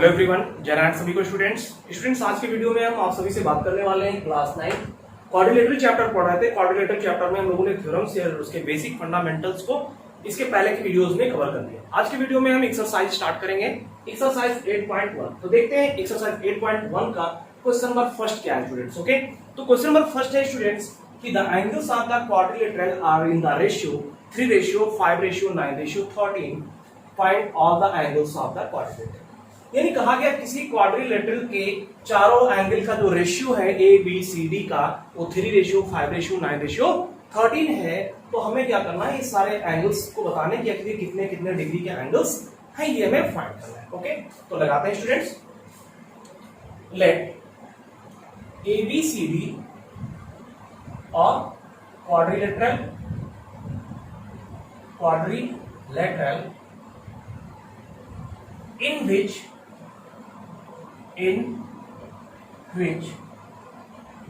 Hello everyone, जय हिंद सभी को स्टूडेंट्स आज के वीडियो में हम आप सभी से बात करने वाले हैं क्लास 9 क्वाड्रिलेटरल चैप्टर पढ़ रहे थे। क्वाड्रिलेटरल चैप्टर में हम लोगों ने थ्योरम्स और उसके बेसिक फंडामेंटल्स को इसके पहले की वीडियोस में कवर कर दिया। आज के वीडियो में हम एक्सरसाइज स्टार्ट करेंगे, एक्सरसाइज 8.1। तो देखते हैं एक्सरसाइज 8.1 का क्वेश्चन नंबर फर्स्ट क्या है स्टूडेंट्स। ओके, तो क्वेश्चन नंबर फर्स्ट है स्टूडेंट्स कि the angles of the quadrilateral are in the ratio 3:5:9:13। Find all the angles of the quadrilateral. यानी कहा गया किसी क्वाड्रिलेटरल के चारों एंगल का जो रेशियो है ए बी सी डी का वो 3:5:9:13 है। तो हमें क्या करना है, ये सारे एंगल्स को बताने के लिए कितने कितने डिग्री के एंगल्स हैं ये हमें फाइंड करना है। ओके, तो लगाते हैं students. Let A B C D और quadrilateral in which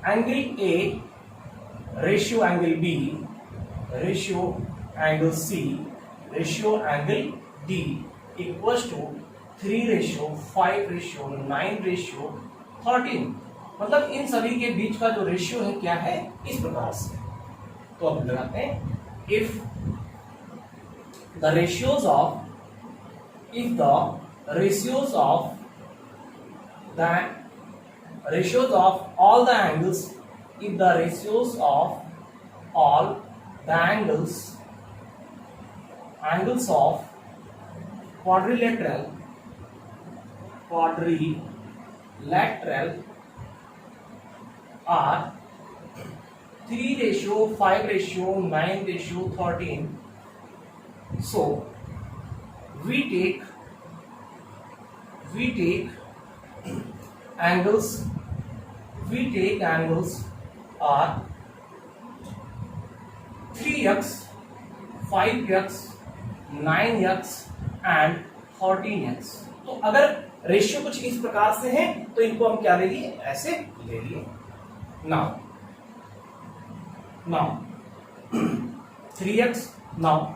angle A ratio angle B ratio angle C ratio angle D equals to 3:5:9:13। मतलब इन सभी के बीच का जो रेशियो है क्या है, इस प्रकार से। तो अब लगाते हैं, if the ratios of all the angles, if the ratios of all the angles of quadrilateral are 3:5:9:13, so we take angles are 3x, 5x, 9x and 14x। तो अगर रेशियो कुछ इस प्रकार से है तो इनको हम क्या ले लिए, ऐसे ले लिए। Now 3x, now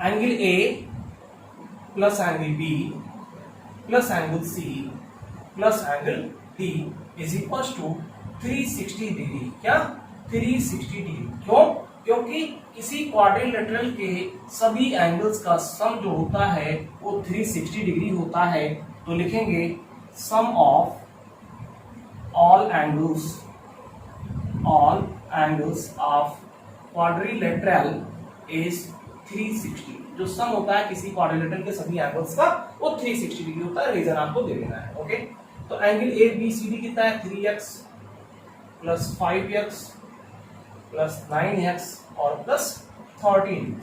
angle A plus angle B plus angle C plus angle D is equal to 360 degree. क्या 360 डिग्री? क्यों? क्योंकि किसी क्वाड्रिलेटरल के सभी एंगल्स का सम जो होता है वो 360 डिग्री होता है। तो लिखेंगे sum of all angles of quadrilateral is 360। जो सम होता है किसी क्वाड्रिलेटरल के सभी एंगल्स का वो 360 डिग्री होता है। रीजन आपको दे देना है। ओके, तो angle A B C D कितना है, 3x plus 5x plus 9x और plus 13x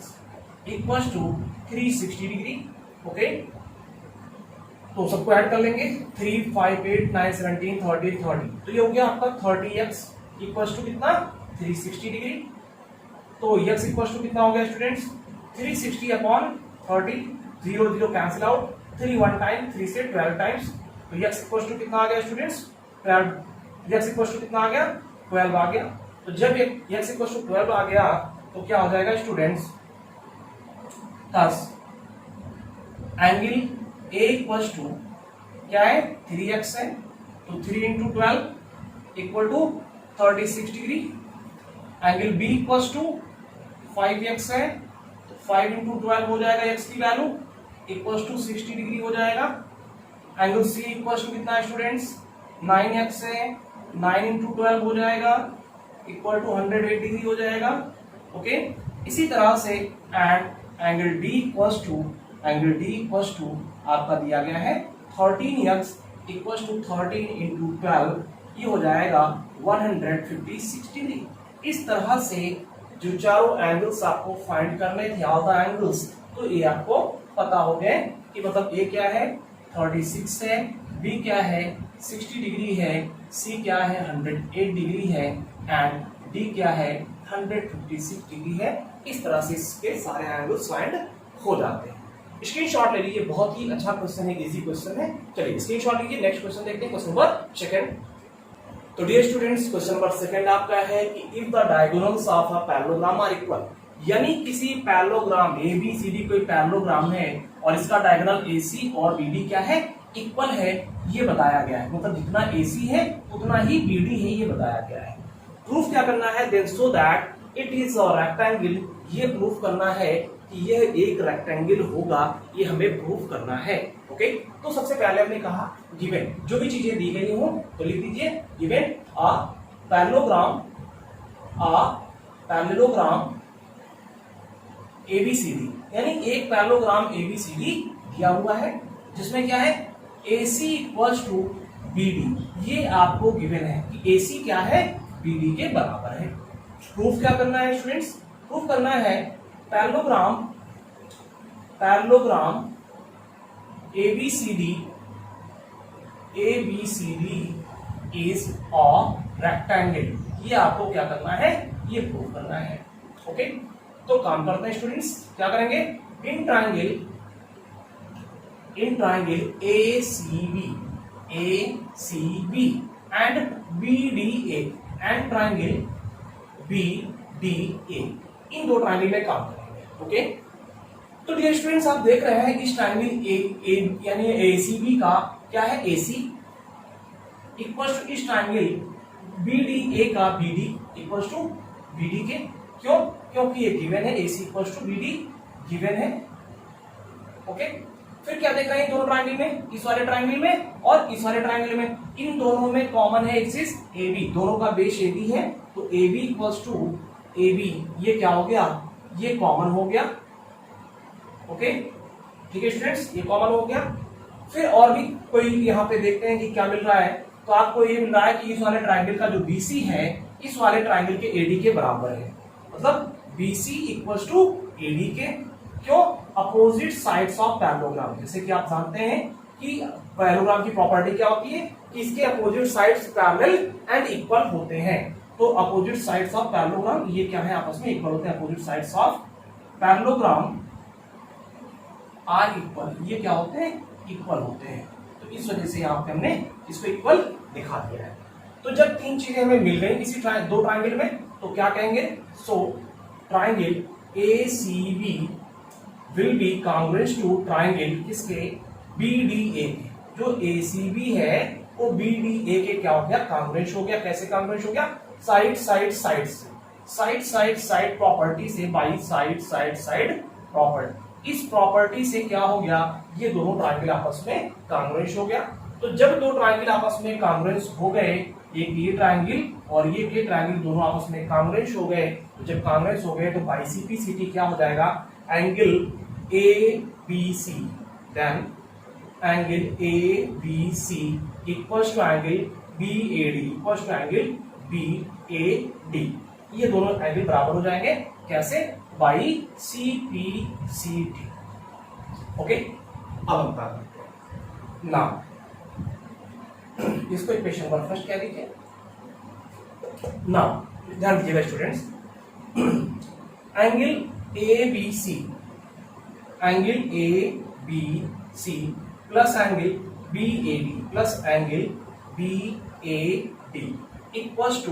equal to 360 degree. Okay, तो सबको ऐड कर लेंगे, 3, 5, 8, 9, 17, 13, 30। तो ये हो गया आपका 30x इक्वल टू कितना, 360 डिग्री। तो x इक्वल टू कितना हो गया students, 360 upon 30, 0 0 cancel out, 3 1 time, 3 से 12 टाइम्स। तो x इक्वल टू कितना आ गया स्टूडेंट्स, 12। x इक्वल टू कितना आ गया, 12 आ गया। तो जब x इक्वल टू 12 आ गया तो क्या हो जाएगा students, thus angle A equal to क्या है, 3x है, तो 3 × 12 equal to 36 degree. Angle B equal to 5x है, 5 × 12 हो जाएगा x की वैल्यू इक्वल टू 60 डिग्री हो जाएगा। एंगल C इक्वल टू कितना है स्टूडेंट्स, 9x है, 9 × 12 हो जाएगा इक्वल टू 108 डिग्री हो जाएगा। ओके, इसी तरह से and angle D equal to आपका दिया गया है 13x इक्वल टू 13 × 12, ये हो जाएगा 156 डिग्री। इस तरह से जो चारों एंगल्स आपको फाइंड करने थे, ऑल द एंगल्स, तो ये आपको पता हो गए कि मतलब A क्या है, 36 है, B क्या है, 60 डिग्री है, C क्या है, 108 डिग्री है एंड D क्या है, 156 डिग्री है। इस तरह से इसके सारे एंगल्स फाइंड हो जाते हैं। स्क्रीनशॉट ले लीजिए, बहुत ही अच्छा क्वेश्चन है, इजी क्वेश्चन है। चलिए स्क्रीनशॉट लीजिए। नेक्स्ट क्वेश्चन देखते हैं, क्वेश्चन नंबर सेकंड। तो dear students, question number second आपका है कि if the diagonals of a parallelogram are equal, यानी किसी parallelogram A B C D कोई पैरेललोग्राम है और इसका डायगोनल AC और BD क्या है, इक्वल है ये बताया गया है, मतलब जितना AC है उतना ही BD है ये बताया गया है। प्रूफ क्या करना है, then so that it is a rectangle, ये प्रूफ करना है कि यह एक रेक्टेंगल होगा, ये हमें प्रूफ करना है। ओके, तो सबसे पहले हमने कहा गिवन, जो भी चीजें दी गई हो तो लिख दीजिए गिवन अ पैरेललोग्राम ABCD, यानी एक पैरेललोग्राम ABCD दिया हुआ है जिसमें क्या है AC इक्वल्स टू BD, ये आपको गिवन है कि AC क्या है BD के बराबर है। प्रूफ क्या करना है स्टूडेंट्स, प्रूफ करना है parallelogram ABCD is a rectangle, ये आपको क्या करना है, ये प्रूफ करना है। ओके, तो काम करते हैं स्टूडेंट्स, क्या करेंगे, in triangle ACB and BDA and triangle BDA, इन दो ट्रायंगल में काम करेंगे। ओके, तो डियर स्टूडेंट्स आप देख रहे हैं इस ट्रायंगल यानी ACB का क्या है, AC इक्वल्स टू इस ट्रायंगल BDA का BD इक्वल्स टू BD के, क्यों, क्योंकि ये गिवन है AC equals to BD given है। ओके, फिर क्या देख रहे हैं दोनों ट्रायंगल में, इस वाले ट्रायंगल में और इस वाले ट्रायंगल में, इन दोनों में कॉमन है एक्सिस AB, दोनों का बेस AB है, तो AB इक्वल्स टू AB, ये क्या हो गया, ये कॉमन हो गया। ओके, ठीक है स्टूडेंट्स, ये कॉमन हो गया। फिर और भी कोई यहाँ पे देखते हैं कि क्या मिल रहा है, तो आपको ये मिल रहा है कि इस वाले ट्रायंगल का जो BC है इस वाले ट्रायंगल के AD के बराबर है, मतलब BC इक्वल्स टू AD के, क्यों, अपोजिट साइड्स ऑफ पैरेललोग्राम, जैसे कि आप जानते हैं कि पैरेललोग्राम की प्रॉपर्टी क्या होती है कि इसके opposite sides parallel and equal होते हैं, तो अपोजिट साइड्स ऑफ पैरेललोग्राम ये क्या है, आपस में इक्वल होते हैं, opposite sides of parallelogram are equal, ये क्या होते हैं, इक्वल होते हैं, तो इस वजह से यहाँ पे हमने इसको इक्वल दिखा दिया है। तो जब तीन चीजें हमें मिल गई किसी दो ट्रायंगल में, तो क्या कहेंगे, so triangle ACB will be congruent to triangle किसके, BDA के, जो ACB है वो BDA के क्या हो गया, कांग्रुएंट हो गया। कैसे कांग्रुएंट हो गया, साइड साइड साइड से, साइड साइड साइड प्रॉपर्टी से, by side side side property, इस प्रॉपर्टी से क्या हो गया, ये दोनों ट्रायंगल आपस में कांग्रुएंट हो गया। तो जब दो ट्रायंगल आपस में कांग्रुएंट हो गए, एक ये ट्रायंगल और ये ट्रायंगल दोनों आपस में कांग्रुएंट हो गए, तो जब कांग्रुएंट हो गए तो बाई CPCT क्या हो जाएगा, angle ABC, then angle ABC equals to angle BAD equals to angle BAD, ये दोनों एंगल बराबर हो जाएंगे, कैसे, बाई CPCT। ओके, अब हम क्या करते हैं ना, इसको इक्वेशन नंबर फर्स्ट कह दीजिए ना, ध्यान दीजिएगा students, angle ABC plus angle BAD plus angle BAD equals to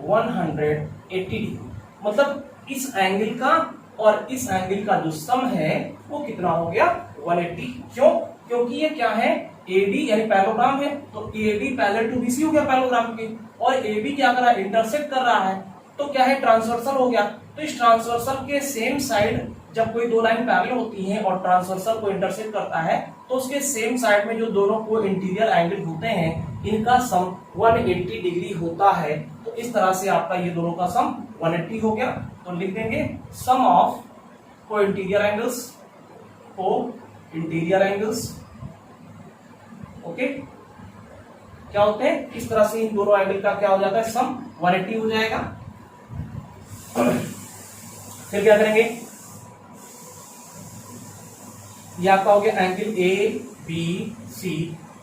180 degree, मतलब इस एंगल का और इस एंगल का जो सम है वो कितना हो गया, 180। क्यों, क्योंकि ये क्या है, AD यानी पैरेललोग्राम है, तो AD पैरेलल टू BC हो गया पैरेललोग्राम के, और AB क्या कर रहा है, इंटरसेक्ट कर रहा है, तो क्या है, ट्रांसवर्सल हो गया। तो इस ट्रांसवर्सल के सेम साइड, जब कोई दो लाइन पैरेलल होती हैं और ट्रांसवर्सल को इंटरसेक्ट करता है, तो उसके सेम साइड में जो दोनों को इंटीरियर एंगल होते हैं इनका सम 180 डिग्री होता है। तो इस तरह से आपका ये दोनों का सम 180 हो गया। तो लिख देंगे सम ऑफ को इंटीरियर एंगल्स, ओके, क्या होते हैं, इस तरह से इन दोनों एंगल का क्या हो जाता है, सम 180 हो जाएगा। फिर क्या करेंगे, ये आपका हो गया एंगल ABC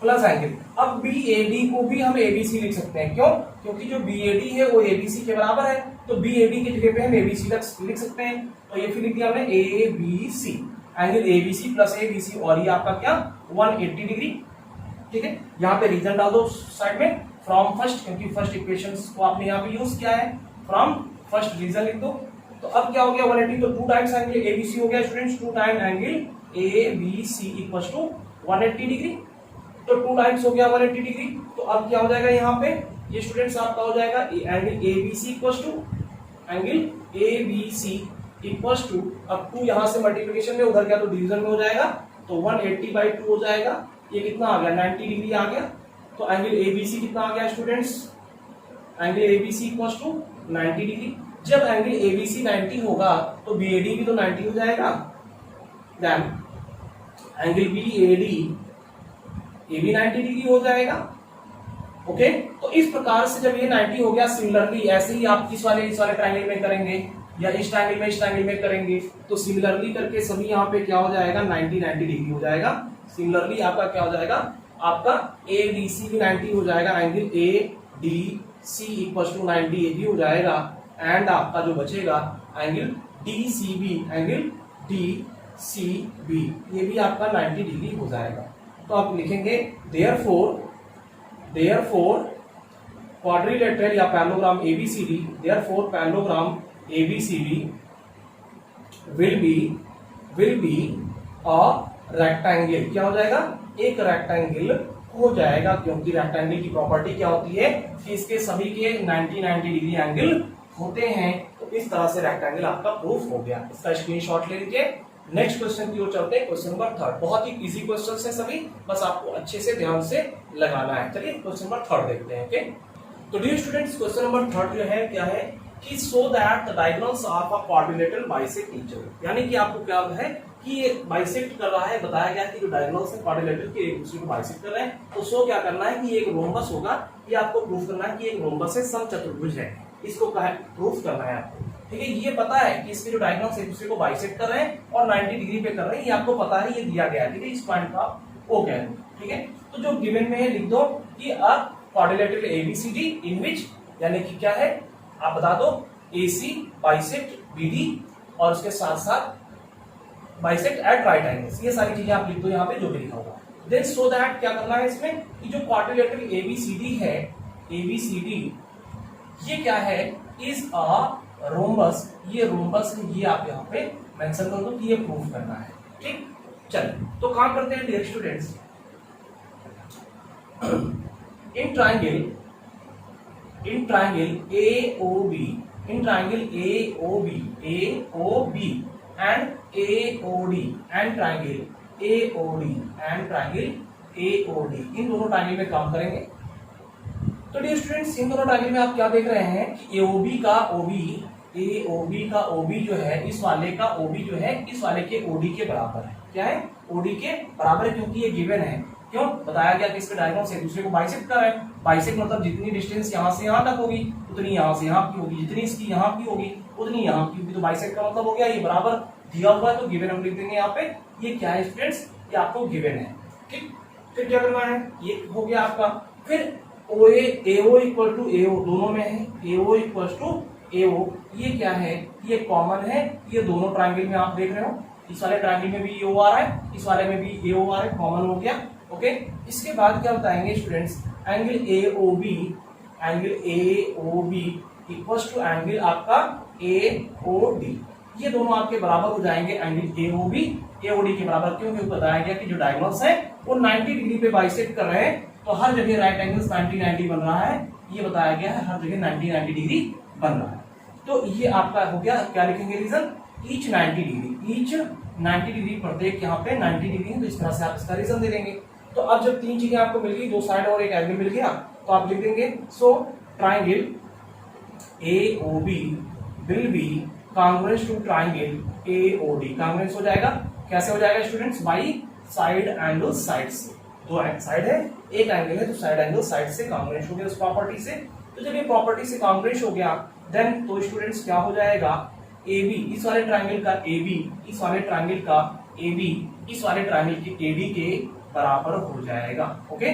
प्लस एंगल, अब BAD को भी हम ABC लिख सकते हैं, क्यों, क्योंकि जो BAD है वो ABC के बराबर है, तो BAD की जगह पे हम ABC लिख सकते हैं। तो ये फिर लिख दिया हमने ABC, angle ABC plus ABC, और ये आपका क्या, 180 डिग्री। ठीक है, यहाँ पे रीजन डाल दो साइड में, फ्रॉम फर्स्ट, क्योंकि फर्स्ट इक्वेशन को आपने यहाँ पे यूज किया है, फ्रॉम फर्स्ट रीजन लिख दो। तो अब क्या हो गया, 180, तो 2 टाइम्स एंगल ABC हो गया students, 2 time angle ABC equals to 180 degree. तो 2 टाइम्स हो गया 180 डिग्री। तो अब क्या हो जाएगा यहाँ पे, ये स्टूडेंट्स आपका हो जाएगा angle ABC equals to angle ABC equals to, अब 2 यहाँ से मल्टीप्लिकेशन में, उधर क्या तो डिवीजन में हो जाएगा, तो 180/2 हो जाएगा। ये कितना आ गया 90 डिग्री आ गया। तो एंगल एबीसी कितना आ गया students, angle ABC equals to 90 degree. जब एंगल एबीसी 90 होगा तो बीएडी भी तो 90 हो जाएगा। देन एंगल बीएडी ये भी 90 डिग्री हो जाएगा। ओके, तो इस प्रकार से जब ये 90 हो गया, सिमिलरली ऐसे ही आप इस वाले ट्रायंगल में करेंगे या इस ट्रायंगल में करेंगे, तो सिमिलरली करके सभी यहाँ पे क्या हो जाएगा 90 डिग्री हो जाएगा। सिमिलरली आपका क्या हो जाएगा, आपका एडीसी भी 90 हो जाएगा, एंगल एडीसी इक्वल टू 90 ये भी हो जाएगा। एंड आपका जो बचेगा एंगल डीसीबी, एंगल डीसीबी ये भी आपका 90 डिग्री हो जाएगा। तो आप लिखेंगे देयरफॉर क्वाड्रिलेटरल या parallelogram ABCD, therefore parallelogram ABCD will be a rectangle. क्या हो जाएगा, एक रेक्टेंगल हो जाएगा, क्योंकि रेक्टेंगल की प्रॉपर्टी क्या होती है कि इसके सभी के 90 डिग्री एंगल होते हैं। तो इस तरह से रेक्टेंगल आपका प्रूफ हो गया। इसका स्क्रीनशॉट ले लीजिए। नेक्स्ट क्वेश्चन की ओर चलते हैं, क्वेश्चन नंबर 3। बहुत ही इजी क्वेश्चन है सभी, बस आपको अच्छे से ध्यान से लगाना है। चलिए क्वेश्चन नंबर 3 देखते हैं। ओके, तो डियर स्टूडेंट्स क्वेश्चन नंबर 3 जो है क्या है कि so that the diagonals of a quadrilateral bisect each other, यानी कि आपको क्या है कि ये बाइसेक्ट कर रहा है, बताया गया कि जो डायगोनल्स है क्वाड्रिलेटरल के एक दूसरे को बाइसेक्ट कर रहे हैं। तो सो क्या करना है कि एक रोम्बस होगा, ये आपको प्रूफ करना है कि एक रोम्बस है, समचतुर्भुज है, इसको प्रूफ करना है आपको। ठीक है, ये पता है कि इसके जो डायगोनल्स एक दूसरे को बाइसेक्ट कर रहे हैं और 90 डिग्री पे कर रहे हैं, ये आपको पता है, ये दिया गया है। ठीक है, इस पॉइंट का ओ कह दो। ठीक है, तो जो गिवन में है लिख दो कि अ क्वाड्रिलेटरल एबीसीडी इन विच, यानी कि क्या है आप बता दो, एसी बाइसेक्ट बीडी और उसके साथ साथ बाइसेक्ट एट राइट एंगल्स, ये सारी चीजें आप लिख दो यहाँ पे जो भी लिखा होगा। देन सो दैट क्या करना है इसमें कि जो क्वाड्रिलेटरल एबीसीडी है, एबीसीडी ये क्या है, इज अ रोम्बस, ये रोम्बस है, ये आप यहाँ पे मेंशन कर दो कि ये प्रूफ करना है। ठीक, चलिए तो काम करते हैं dear students. In triangle AOB, in triangle AOB and AOD and triangle AOD, इन दोनों ट्रायंगल में काम करेंगे। तो डियर स्टूडेंट्स इन दोनों ट्रायंगल में आप क्या देख रहे हैं कि AOB का OB जो है इस वाले का OB जो है इस वाले के OD के बराबर है। क्या है, OD के बराबर है, क्योंकि ये गिवन है। क्यों, बताया गया कि इसके डायगोनल्स एक दूसरे को बाइसेक्ट कर रहे हैं। बाइसेक्ट मतलब जितनी डिस्टेंस यहाँ से यहाँ तक होगी उतनी यहाँ से यहाँ की होगी, जितनी इसकी यहाँ की होगी उतनी यहाँ की होगी। तो बाइसेक्ट का मतलब हो गया ये बराबर दिया हुआ है, तो गिवन हम लिख देंगे यहाँ पे। ये क्या है स्टूडेंट्स, ये आपको गिवन है। ठीक, फिर क्या करना है, ये हो गया आपका। फिर AO इक्वल टू AO दोनों में है, AO इक्वल टू AO, ये क्या है, ये कॉमन है, ये दोनों ट्रायंगल में आप देख रहे हो, इस वाले ट्रायंगल में भी AO आ रहा है, इस वाले में भी AO आ रहा है, कॉमन हो गया। ओके, इसके बाद क्या बताएंगे students, angle AOB equal to angle आपका AOD, ये दोनों आपके बराबर हो जाएंगे एंगल AOD के बराबर। क्योंकि बताया गया कि जो डायगोनल्स है वो 90 डिग्री पे बाइसेक्ट कर रहे हैं, तो हर जगह राइट एंगल्स 90 बन रहा है, ये बताया गया है, हर जगह 90 डिग्री बन रहा है। तो ये आपका हो गया, क्या लिखेंगे रीजन, ईच 90 डिग्री प्रत्येक यहाँ पे 90 डिग्री है, तो इस तरह से आप इसका रीजन दे देंगे। तो अब जब तीन चीजें आपको मिल गई, दो साइड और एक एंगल मिल गया, तो आप लिख देंगे so triangle AOB will be congruent to triangle AOD, congruent हो जाएगा, कैसे हो जाएगा students, by side angle side से, दो साइड है एक एंगल है, तो साइड एंगल साइड से कांग्रुएंट हो गया उस प्रॉपर्टी से। तो जब ये प्रॉपर्टी से कांग्रुएंट हो गया, देन तो स्टूडेंट्स क्या हो जाएगा, AB इस वाले ट्रायंगल का AB इस वाले ट्रायंगल का AB इस वाले ट्रायंगल के AD के बराबर हो जाएगा। ओके,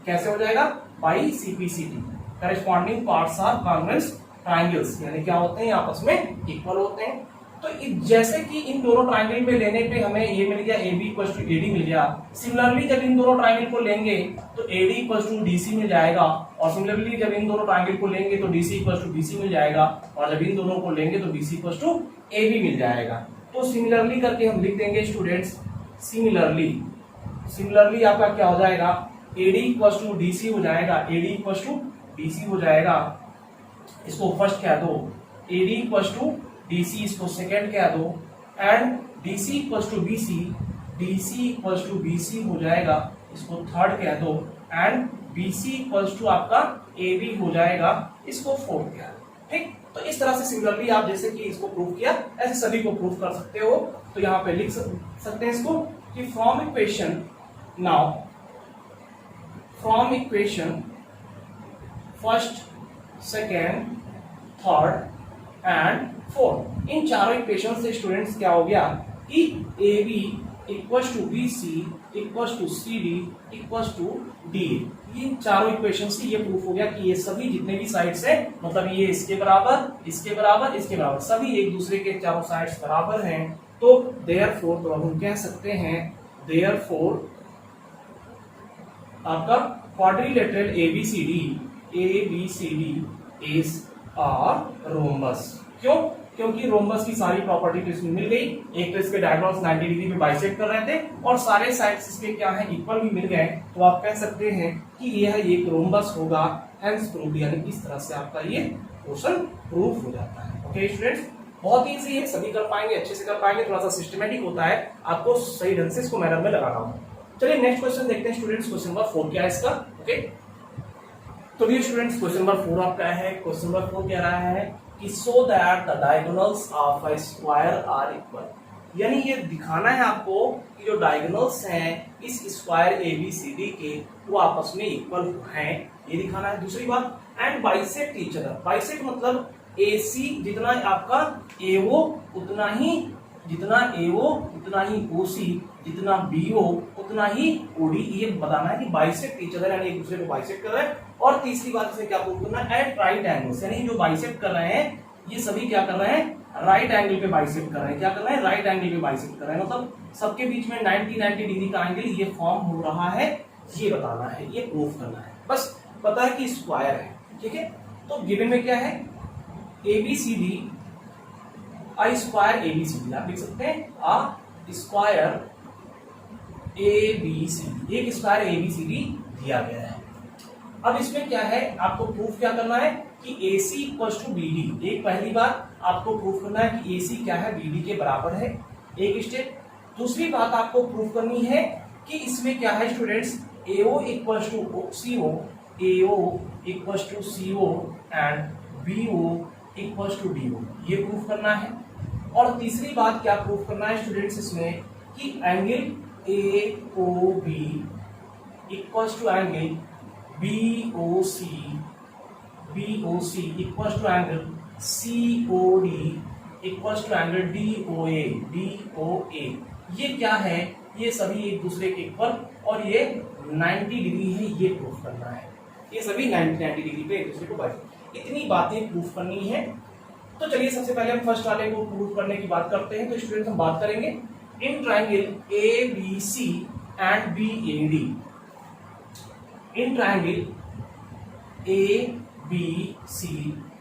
कैसे हो जाएगा, by CPCT, corresponding parts are congruent triangles, यानी क्या होते हैं आपस में इक्वल होते हैं। तो जैसे कि इन दोनों ट्रायंगल में लेने पे हमें ये मिल गया AB इक्वल टू AD मिल गया, सिमिलरली जब इन दोनों ट्रायंगल को लेंगे तो AD इक्वल टू DC मिल जाएगा, और सिमिलरली जब इन दोनों ट्रायंगल को लेंगे तो DC इक्वल टू BC मिल जाएगा, और जब इन दोनों को लेंगे तो BC इक्वल टू AB मिल जाएगा। तो सिमिलरली करके हम लिख देंगे स्टूडेंट्स, सिमिलरली आपका क्या हो जाएगा, AD इक्वल टू DC हो जाएगा, AD इक्वल टू DC हो जाएगा, इसको फर्स्ट कह दो, AD इक्वल टू DC इसको सेकेंड कह दो, and DC equal to BC, DC equal to BC हो जाएगा, इसको थर्ड कह दो, एंड BC इक्वल टू आपका AB हो जाएगा, इसको फोर्थ कह दो। ठीक, तो इस तरह से सिमिलरली आप जैसे कि इसको प्रूव किया ऐसे सभी को प्रूव कर सकते हो। तो यहाँ पे लिख सकते हैं इसको कि from equation, now from equation first, second, third and fourth, इन चारों इक्वेशन से स्टूडेंट्स क्या हो गया कि AB equals to BC equals to CD equals to DA, ये चारों इक्वेशन से ये प्रूफ हो गया कि ये सभी जितने भी साइड्स है, मतलब ये इसके बराबर, इसके बराबर, इसके बराबर, सभी एक दूसरे के चारों साइड्स बराबर हैं। तो देयरफॉर, तो हम कह सकते हैं देयरफॉर आपका quadrilateral ABCD is a rhombus. क्यों? क्योंकि रोम्बस की सारी प्रॉपर्टी तो इसमें मिल गई, एक तो इसके डायगोनल्स 90 डिग्री में बाइसेक्ट कर रहे थे और सारे साइड्स इसके क्या है इक्वल भी मिल गए, तो आप कह सकते हैं कि यह एक रोम्बस होगा, हेंस प्रूव्ड, यानी इस तरह से आपका ये क्वेश्चन प्रूफ हो जाता है। ओके स्टूडेंट्स, बहुत इजी है, सभी कर पाएंगे, अच्छे से कर पाएंगे, थोड़ा सा सिस्टमेटिक होता है, आपको सही ढंग से इसको मैनर में लगाना होगा। चलिए नेक्स्ट क्वेश्चन देखते हैं स्टूडेंट्स, क्वेश्चन नंबर 4 क्या है इसका। ओके, तो ये स्टूडेंट्स क्वेश्चन नंबर 4 आपका है। क्वेश्चन नंबर 4 कह रहा है कि so that the diagonals of a square are equal, यानी ये दिखाना है आपको कि जो डायगोनल्स हैं इस स्क्वायर ABCD के वो आपस में इक्वल हैं, ये दिखाना है। दूसरी बात, and bisect each other, bisect मतलब AC जितना आपका AO उतना ही, जितना AO उतना ही OC, जितना BO उतना ही OD, ये बताना है कि बाइसेक्ट ईच अदर, यानी एक दूसरे को बाइसेक्ट कर रहे हैं। और तीसरी बात इसमें क्या प्रूव करना है, एट राइट एंगल्स, यानी जो बाइसेक्ट कर रहे हैं ये सभी क्या कर रहे हैं, राइट एंगल पे बाइसेक्ट कर रहे हैं। क्या कर रहे हैं, राइट एंगल पे बाइसेक्ट कर रहे हैं, मतलब सबके बीच में 90 डिग्री का एंगल ये फॉर्म हो रहा है, ये बताना है, ये प्रूव करना है। बस पता है कि स्क्वायर है, ठीक है। तो गिवन में क्या है, ABCD, अ स्क्वायर ABCD, आप लिख सकते हैं अ स्क्वायर ABCD, एक स्क्वायर ABCD दिया गया है। अब इसमें क्या है, आपको प्रूफ क्या करना है कि AC इक्वल्स टू BD, एक पहली बात आपको प्रूफ करना है कि AC क्या है, BD के बराबर है, एक स्टेप। दूसरी बात आपको प्रूफ करनी है कि इसमें क्या है students, AO equals to CO, AO equals to CO and BO equals to DO, ये प्रूफ करना है। और तीसरी बात क्या प्रूफ करना है स्टूडेंट्स इसमें कि angle AOB equals to angle BOC equals to angle COD equals to angle DOA, ये क्या है, ये सभी एक दूसरे के इक्वल और ये 90 डिग्री है, ये प्रूफ करना है, ये सभी 90 डिग्री पे एक दूसरे को बाइसेक्ट, इतनी बातें प्रूफ करनी है। तो चलिए सबसे पहले हम फर्स्ट वाले को प्रूफ करने की बात करते हैं। तो स्टूडेंट्स हम बात करेंगे in triangle ABC and BAD, in triangle ABC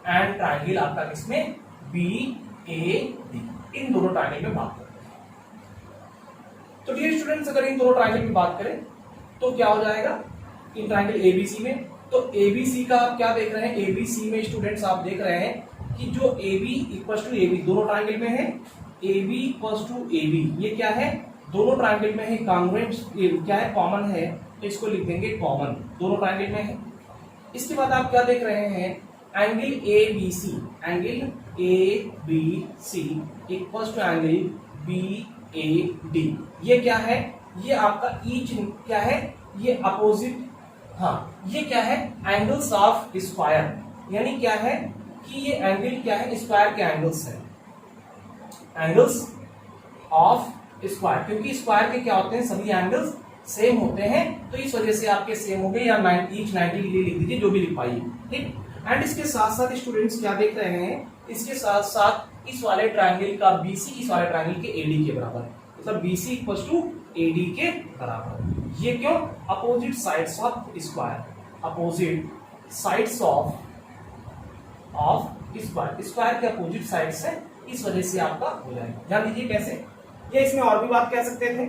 and triangle आपका किसमें BAD, इन दोनों ट्राइंगल में बात करते हैं। तो डियर स्टूडेंट्स, अगर इन दोनों ट्राइंगल में बात करें तो क्या हो जाएगा, इन ट्राइंगल ABC में, तो ABC का आप क्या देख रहे हैं, ABC में स्टूडेंट्स आप देख रहे हैं कि जो AB इक्वल टू AB दोनों ट्राइंगल में है, AB इक्वल टू AB, ये क्या है, दोनों ट्राइंगल में है, कॉन्ग्रुएंट क्या है, कॉमन है, तो इसको लिख देंगे कॉमन, दोनों ट्राइंगल में है। इसके बाद आप क्या देख रहे हैं, angle ABC, angle ABC equal to angle BAD, ये क्या है, ये आपका ईच क्या है, ये अपोजिट, हाँ ये क्या है, एंगल्स ऑफ स्क्वायर, यानी क्या है कि ये एंगल क्या है, स्क्वायर के एंगल्स है, एंगल्स ऑफ स्क्वायर, क्योंकि स्क्वायर के क्या होते हैं, सभी एंगल्स सेम होते हैं, तो इस वजह से आपके सेम हो गए, या ईच 90 डिग्री लिख दीजिए, जो भी लिख पाइए, ठीक। एंड इसके साथ साथ स्टूडेंट्स क्या देख रहे हैं, इसके साथ साथ इस वाले ट्राइंगल का BC इस वाले ट्राइंगल के AD के बराबर, मतलब BC इक्वल टू AD के बराबर, ये क्यों, opposite sides of square, opposite sides of square, square के अपोजिट साइड्स है, इस वजह से आपका हो जाएगा। ध्यान दीजिए कैसे, ये इसमें और भी बात कह सकते थे,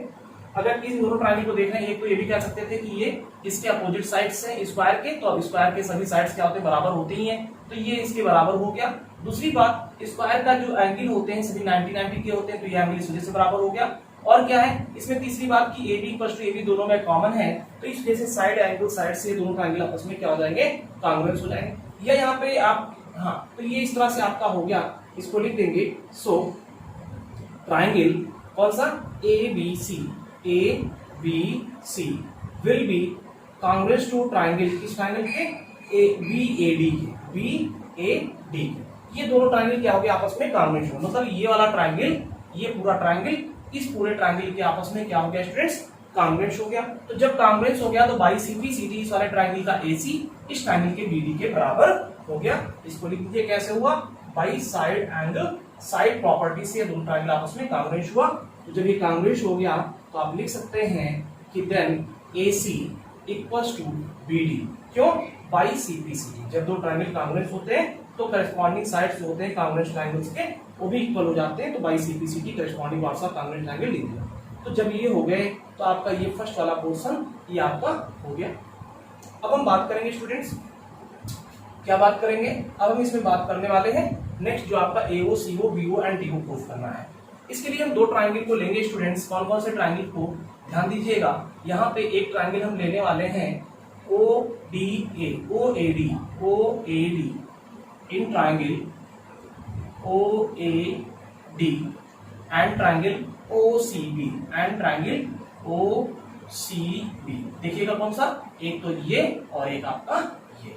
अगर इस दोनों ट्रायंगल को देख रहे हैं, एक तो ये भी कह सकते थे कि ये इसके अपोजिट साइड्स हैं स्क्वायर के, तो अब स्क्वायर के सभी साइड्स क्या होते हैं, बराबर होते ही हैं, तो ये इसके बराबर हो गया। दूसरी बात, स्क्वायर का जो एंगल होते हैं सभी 90-90 के होते हैं, तो ये एंगल इस वजह से बराबर हो गया। और क्या है इसमें तीसरी बात कि AB = AB दोनों में कॉमन है, तो इस वजह से साइड एंगल साइड से दोनों ट्रायंगल आपस में क्या हो जाएंगे, कांग्रुएंस हो जाएंगे। या यहाँ पे आप तो ये इस तरह से आपका हो गया, इसको लिख देंगे। सो ट्रायंगल कौन सा, ABC will be congruence to triangle, किस ट्रायंगल के, BAD के। ये दोनों ट्रायंगल क्या हो गया, आपस में कांग्रुएंस हो, मतलब ये वाला ट्रायंगल, ये पूरा ट्रायंगल इस पूरे ट्रायंगल के आपस में क्या हो गया स्टूडेंट्स, कांग्रुएंस हो गया। तो जब कांग्रुएंस हो गया तो बाई CPCD इस वाले ट्रायंगल का AC इस ट्रायंगल के BD के बराबर हो गया। इसको लिख दीजिए कैसे हुआ, by side angle side property से दोनों ट्रायंगल आपस में कांग्रुएंस हुआ। तो जब ये कांग्रुएंस हो गया तो आप लिख सकते हैं कि देन AC = BD, क्यों, बाई CPCD। जब दो ट्रायंगल कांग्रुएंस होते हैं तो करस्पॉन्डिंग साइड्स होते हैं कांग्रुएंस ट्रायंगल्स के, वो भी इक्वल हो जाते हैं, तो by CPCD corresponding parts of congruence triangle लिख दिया। तो जब ये हो गए तो आपका ये फर्स्ट वाला पोर्शन ये आपका हो गया। अब हम बात करेंगे स्टूडेंट्स, क्या बात करेंगे, अब हम इसमें बात करने वाले हैं नेक्स्ट जो आपका AO CO BO and DO proof करना है। इसके लिए हम दो ट्रायंगल को लेंगे स्टूडेंट्स। कौन कौन से ट्रायंगल को, ध्यान दीजिएगा। यहाँ पे एक ट्रायंगल हम लेने वाले हैं OAD in triangle OAD and triangle OCB and triangle OCB। देखिएगा कौन सा, एक तो ये और एक आपका ये।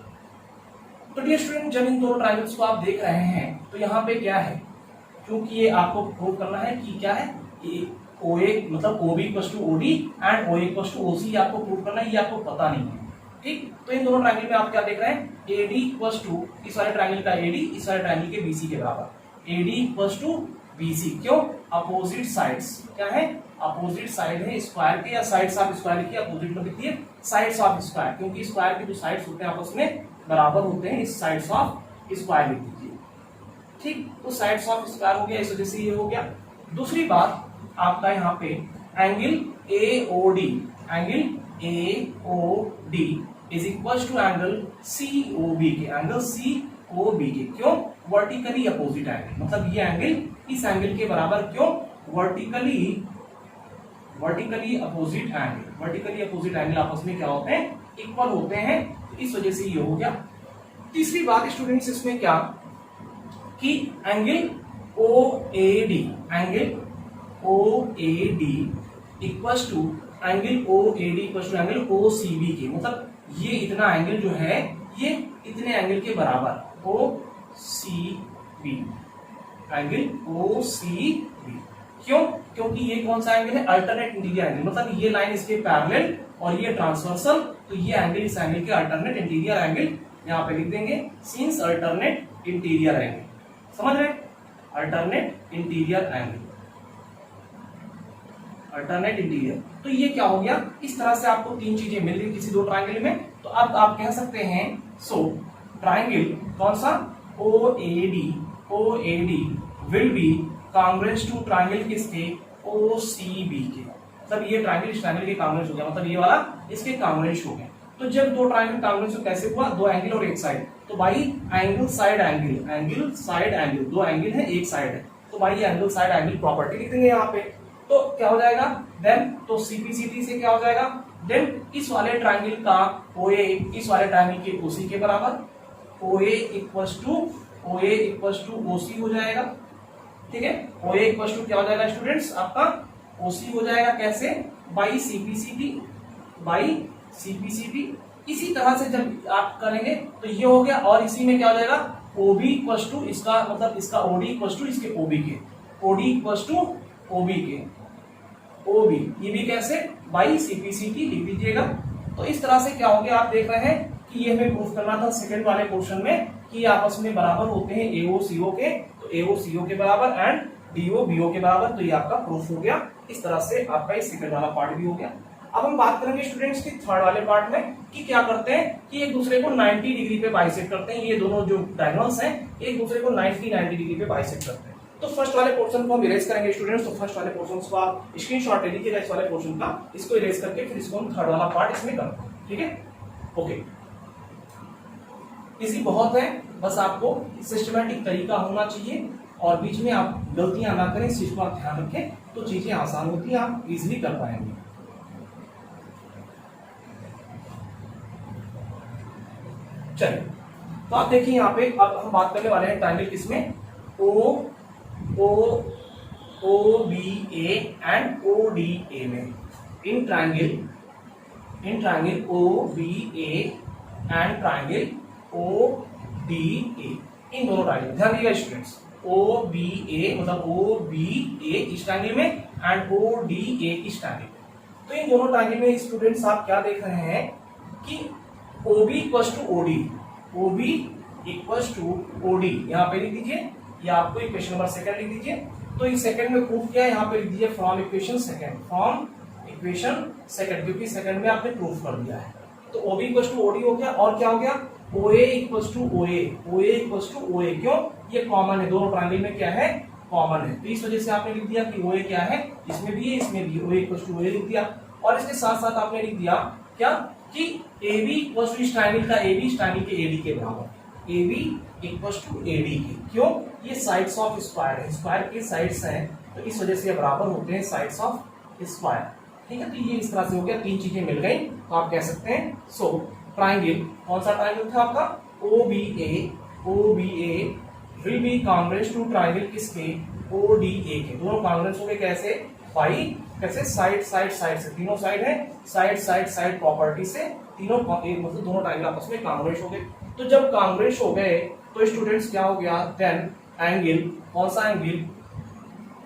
तो डियर स्टूडेंट, जब इन दोनों ट्रायंगल्स को आप देख रहे हैं तो यहाँ पे क्या है, क्योंकि ये आपको प्रूव करना है कि क्या है, OA मतलब OB = OD and OA = OC आपको प्रूव करना है, ये आपको पता नहीं है, ठीक। तो इन दोनों ट्रायंगल में आप क्या देख रहे हैं, AD = इस वाले ट्रायंगल का AD इस वाले ट्रायंगल के BC के बराबर, AD = BC, क्यों, अपोजिट साइड्स, क्या है, अपोजिट साइड है स्क्वायर के, या साइड्स ऑफ स्क्वायर की अपोजिट में लिखिए साइड्स ऑफ स्क्वायर, क्योंकि स्क्वायर के जो साइड्स होते हैं आपस में बराबर होते हैं, इस साइड्स ऑफ स्क्वायर लिख दीजिए, ठीक। तो साइड्स ऑफ स्क्वायर हो गया, इस वजह से ये हो गया। दूसरी बात आपका यहाँ पे angle AOD is equal to angle COB के, एंगल COB के, क्यों, वर्टिकली अपोजिट एंगल, मतलब ये एंगल इस एंगल के बराबर, क्यों, वर्टिकली अपोजिट एंगल आपस में क्या होते हैं, इक्वल होते हैं, इस वजह से ये हो गया। तीसरी बात स्टूडेंट्स इसमें क्या, कि angle OAD equals to angle OCB के, मतलब ये इतना एंगल जो है ये इतने एंगल के बराबर, OCB, क्यों, क्योंकि ये कौन सा एंगल है, अल्टरनेट इंटीरियर एंगल, मतलब ये लाइन इसके पैरेलल और ये ट्रांसवर्सल, तो ये एंगल इस एंगल के अल्टरनेट इंटीरियर एंगल यहाँ पे लिख देंगे, सिंस अल्टरनेट इंटीरियर एंगल, समझ रहे, अल्टरनेट इंटीरियर तो ये क्या हो गया, इस तरह से आपको तीन चीजें मिल रही किसी दो ट्रायंगल में। तो अब आप कह सकते हैं, सो ट्रायंगल कौन सा, OAD will be congruence to triangle किसके, OCB के, मतलब ये ट्रायंगल इस ट्रायंगल के कांग्रुएंस हो गया, मतलब ये वाला इसके कांग्रुएंस हो गया। तो जब दो ट्रायंगल कांग्रुएंस तो कैसे हुआ, दो एंगल और एक साइड, तो भाई एंगल साइड एंगल, दो एंगल है एक साइड है, तो भाई एंगल साइड एंगल प्रॉपर्टी लिख देंगे यहाँ पे, तो क्या हो जाएगा, देन तो CPCD से क्या हो जाएगा, देन इस वाले ट्रायंगल का OA इस वाले ट्रायंगल के OC के बराबर, OA इक्वल्स टू OC हो जाएगा, ठीक है। OA इक्वल्स टू क्या हो जाएगा स्टूडेंट्स, आपका OC हो जाएगा, कैसे, बाई CPCD। इसी तरह से जब आप करेंगे तो ये हो गया, और इसी में क्या हो जाएगा, OB इक्वल्स टू इसका, मतलब इसका OD इक्वल्स टू इसके OB के, OD इक्वल्स टू OB के OB, ये भी कैसे, बाई CPCD लिख दीजिएगा। तो इस तरह से क्या हो गया, आप देख रहे हैं कि ये हमें प्रूफ करना था सेकंड वाले पोर्शन में कि आपस में बराबर होते हैं AO CO के, तो AO CO के बराबर एंड DO BO के बराबर, तो ये आपका प्रूफ हो गया। इस तरह से आपका ये सेकंड वाला पार्ट भी हो गया। अब हम बात करेंगे स्टूडेंट्स की थर्ड वाले पार्ट में कि क्या करते हैं कि एक दूसरे को 90 डिग्री पे बाइसेक्ट करते हैं, ये दोनों जो डायगोनल्स हैं एक दूसरे को 90 डिग्री पे बाइसेक्ट करते हैं। तो फर्स्ट वाले पोर्शन को हम इरेज करेंगे स्टूडेंट्स। तो फर्स्ट वाले पोर्शन को आप स्क्रीनशॉट ले लीजिएगा इस वाले पोर्शन का, इसको इरेज करके फिर इसको हम थर्ड वाला पार्ट इसमें करते हैं, ठीक है। ओके, इजी बहुत है, बस आपको सिस्टमैटिक तरीका होना चाहिए और बीच में आप गलतियां ना करें, इस चीज को आप ध्यान रखें तो चीजें आसान होती है, आप इजीली कर पाएंगे। चलिए, तो आप देखिए यहाँ पे अब हम बात करने वाले हैं ट्रायंगल किसमें, O B A and O D A में। इन triangle O B A and triangle O D A, इन दोनों ट्रायंगल ध्यान दीजिएगा स्टूडेंट्स। ओ बी ए मतलब ओ बी ए इस ट्रायंगल में एंड ओ डी ए इस ट्रायंगल में। तो इन दोनों ट्रायंगल में स्टूडेंट्स आप क्या देख रहे हैं कि O B equals to O D, O B equals to O D यहाँ पे लिख दीजिए, या आपको इक्वेशन नंबर सेकंड लिख दीजिए। तो इस सेकंड में प्रूफ क्या है, यहाँ पे लिख दीजिए from equation second, from equation second, क्योंकि सेकंड में आपने प्रूफ कर दिया है। तो O B equals to O D हो गया, और क्या हो गया, O A equals to O A, O A equals to O A, क्यों, ये कॉमन है, दोनों ट्रायंगल में क्या है, कॉमन है। तो इस वजह से आपने लिख दिया कि ओ ए क्या है, इसमें भी है इसमें भी, ओ ए इक्वल्स टू ओ ए लिख दिया। और इसके साथ साथ आपने लिख दिया क्या कि ए बी इक्वल्स टू इस ट्रायंगल का ए बी इस ट्रायंगल के ए डी के बराबर, A B equals to A D के, क्यों, ये साइड्स ऑफ स्क्वायर है, स्क्वायर की साइड्स हैं, तो इस वजह से ये बराबर होते हैं साइड्स ऑफ स्क्वायर, ठीक है। तो ये इस तरह से हो गया, तीन चीजें मिल गई, तो आप कह सकते हैं सो ट्रायंगल, कौन सा ट्रायंगल था आपका, O B A will be congruent to triangle किसके, ओ डी ए के, दोनों कॉन्ग्रुएंट हो गए कैसे, बाई कैसे, साइड साइड साइड से, तीनों साइड है, साइड साइड साइड प्रॉपर्टी से तीनों मतलब दोनों ट्रायंगल आपस में कॉन्ग्रुएंट हो गए। तो जब कॉन्ग्रुएंट हो गए तो स्टूडेंट्स क्या हो गया, देन एंगल, कौन सा एंगल,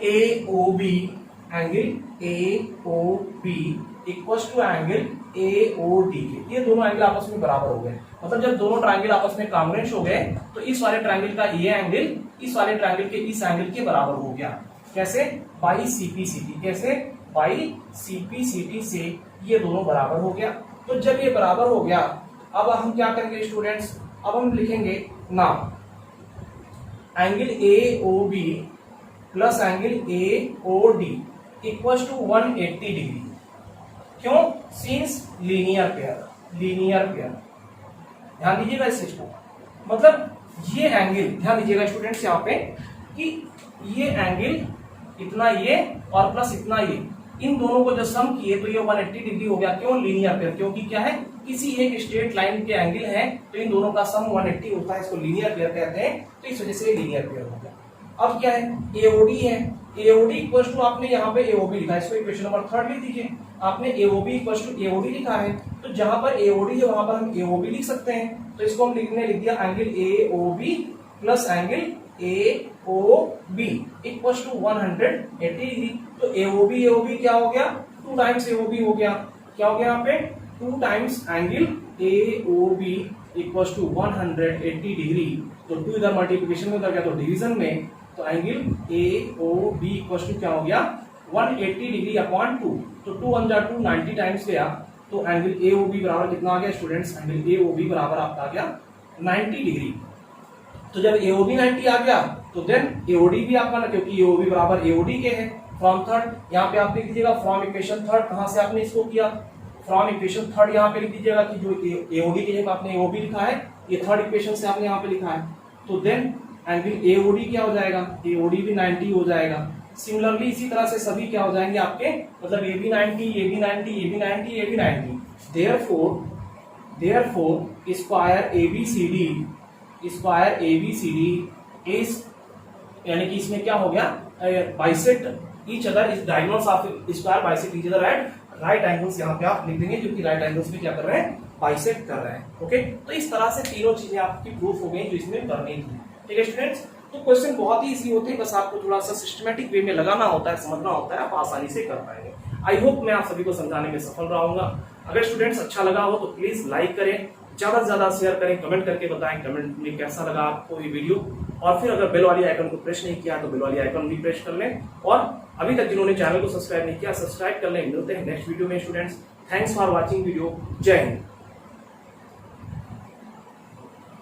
A O B, angle A O B equals to angle A O D के, ये दोनों एंगल आपस में बराबर हो गए। मतलब जब दोनों ट्रायंगल आपस में कॉन्ग्रुएंट हो गए तो इस वाले ट्रायंगल का ये एंगल इस वाले ट्रायंगल के इस एंगल के बराबर हो गया, कैसे, बाई सीपीसीटी, कैसे, बाई सीपीसीटी से ये दोनों बराबर हो गया। तो जब ये बराबर हो गया, अब हम क्या करेंगे स्टूडेंट्स, अब हम लिखेंगे ना angle A O B plus angle A O D equals to 180 degree, क्यों, since linear pair, linear pair, ध्यान दीजिएगा इस चीज को। मतलब ये एंगल, ध्यान दीजिएगा स्टूडेंट्स यहाँ पे कि ये एंगल इतना ये और प्लस इतना ये, इन दोनों को जब सम किए तो ये 180 डिग्री हो गया, क्यों, लीनियर पेयर, क्योंकि क्या है, किसी एक स्ट्रेट लाइन के एंगल है तो इन दोनों का सम 180 होता है, इसको लीनियर पेयर कहते हैं, तो इस वजह से ये लीनियर पेयर हो गया। अब क्या है, एओडी है, एओडी इक्वल्स टू आपने यहाँ पे एओबी लिखा है, इसको इक्वेशन नंबर थर्ड लिख दीजिए, आपने एओबी इक्वल्स टू एओडी लिखा है, तो जहां पर एओडी है वहां पर हम एओबी लिख सकते हैं, तो इसको हम लिख दिया angle AOB plus angle AOB equals to 180 degree. तो एओबी क्या हो गया, 2 टाइम्स एओबी हो गया, क्या हो गया यहाँ पे, 2 times angle AOB equals to 180 degree. तो 2 इधर मल्टीप्लिकेशन में उधर गया तो डिवीजन में, तो एंगल एओबी इक्वल्स टू क्या हो गया, 180 डिग्री अपॉन 2, तो 2 1 जा 2 90 टाइम्स गया, तो एंगल एओबी बराबर कितना आ गया स्टूडेंट्स, एंगल एओबी बराबर आपका आ गया 90 डिग्री। तो जब एओबी 90 आ गया तो देन एओडी भी आपका ना, क्योंकि एओबी बराबर एओडी के है, फ्रॉम थर्ड, यहाँ पे आप लिख दीजिएगा फ्रॉम इक्वेशन थर्ड, कहां से आपने इसको किया, फ्रॉम इक्वेशन थर्ड, यहाँ पे लिख दीजिएगा कि जो एओडी के जगह आपने एओबी लिखा है, ये थर्ड इक्वेशन से आपने यहाँ पे लिखा है, तो देन एंगल एओडी क्या हो जाएगा, एओडी भी 90 हो जाएगा। सिमिलरली इसी तरह से सभी क्या हो जाएंगे आपके, मतलब A B 90, A B 90, A B 90, A B 90, therefore square ABCD is, यानी कि इसमें क्या हो गया, बाइसेक्ट ईच अदर, इस diagonals of square bisect each other at right angles, यहाँ पे आप लिख देंगे जो कि राइट एंगल्स में क्या कर रहे हैं, बाइसेक्ट कर रहे हैं। ओके, तो इस तरह से तीनों चीजें आपकी प्रूफ हो गई जो इसमें करनी थी। ठीक है स्टूडेंट्स, तो क्वेश्चन बहुत ही इजी होते हैं, बस आपको थोड़ा सा सिस्टमैटिक वे में लगाना होता है, समझना होता है, आप आसानी से कर पाएंगे। आई होप मैं आप सभी को समझाने में सफल रहूंगा। अगर स्टूडेंट्स अच्छा लगा हो तो प्लीज लाइक करें, ज्यादा से ज्यादा शेयर करें, कमेंट करके बताएं कमेंट में कैसा लगा आपको ये वीडियो, और फिर अगर बेल वाली आइकन को प्रेस नहीं किया तो बेल वाली आइकन भी प्रेस कर लें, और अभी तक जिन्होंने चैनल को सब्सक्राइब नहीं किया सब्सक्राइब कर लें। मिलते हैं नेक्स्ट वीडियो में students, thanks for watching video, जय हिंद।